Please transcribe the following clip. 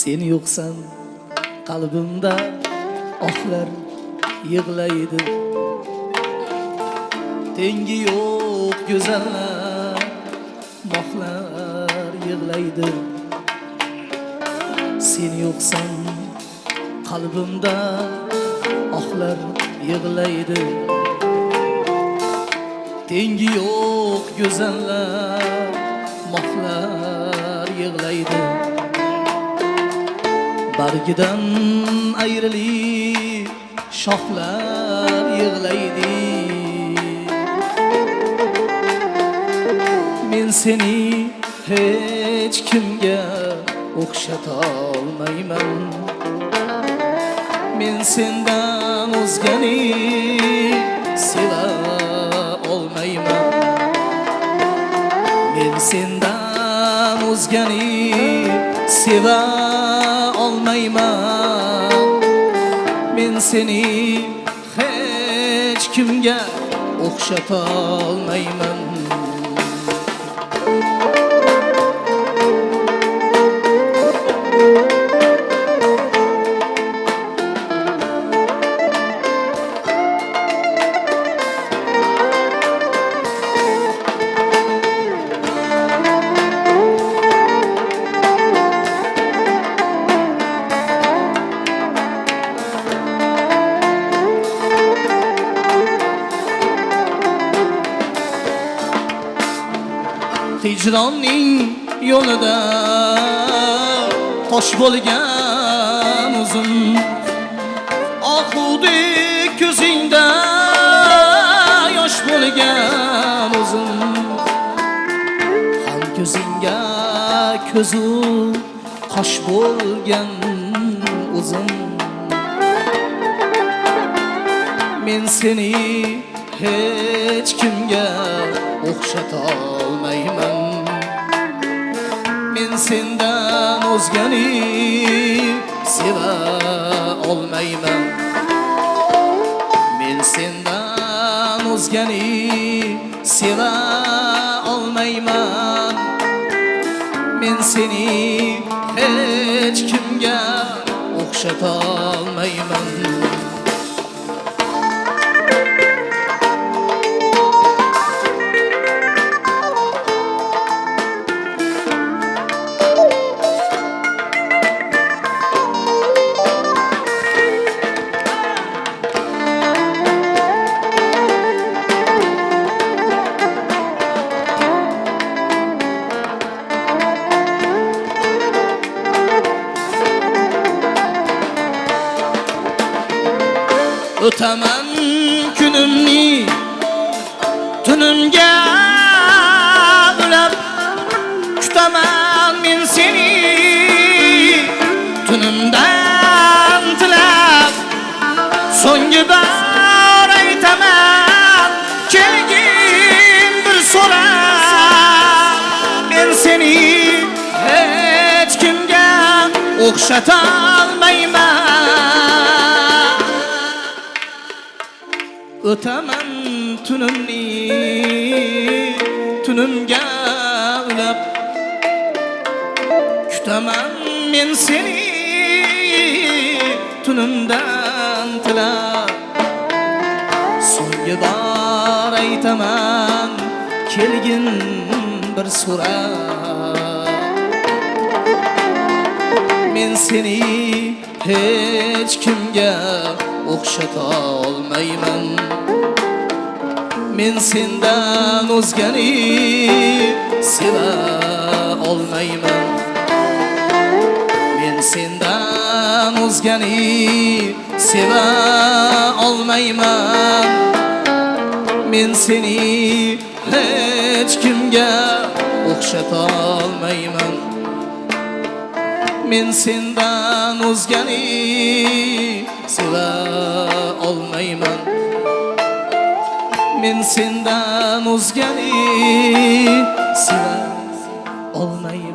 sen yo'qsan qalbimda ohlar yig'laydi. Tengi yo'q go'zallar mohlar yig'laydi. Sen yo'qsan qalbimda ohlar yig'laydi. Tengi yo'q go'zallar mohlar yig'laydi. Bargidan ayrilib shoxlar yig'laydi. Men seni hech kimga o'xshata olmayman. Men sendan o'zgani seva olmayman. Men sendan o'zgani seva olmayman. Men seni hech kimga o'xshata olmayman. Hicronning yo'lida tosh bo'lgan uzun, oxudi ko'zingda yosh bo'lgan uzun. Ham ko'zingga ko'zu qosh bo'lgan uzun. Men seni hech kimga o'xshata olmayman. Men sendan o'zgani seva olmayman. Men sendan o'zgani seva olmayman. Men seni hech kimga o'xshata olmayman. O'taman kunimni tunimga ulab, kutaman men seni tunimdan tilab. So'nggi bor aytaman kelgin bir so'rab. Men seni hech kimga o'xshata olmayman. O'taman tunimni tunimga ulab, kutaman men seni tunimdan tilab. So'nggi bor aytaman kelgin bir so'rab. Men seni hech kimga o'xshata olmayman. Men sendan o'zgani seva olmayman. Men sendan o'zgani seva olmayman. Men seni hech kimga o'xshata olmayman. Men sendan o'zgani seva olmayman. Men sendan o'zgani seva olmayman.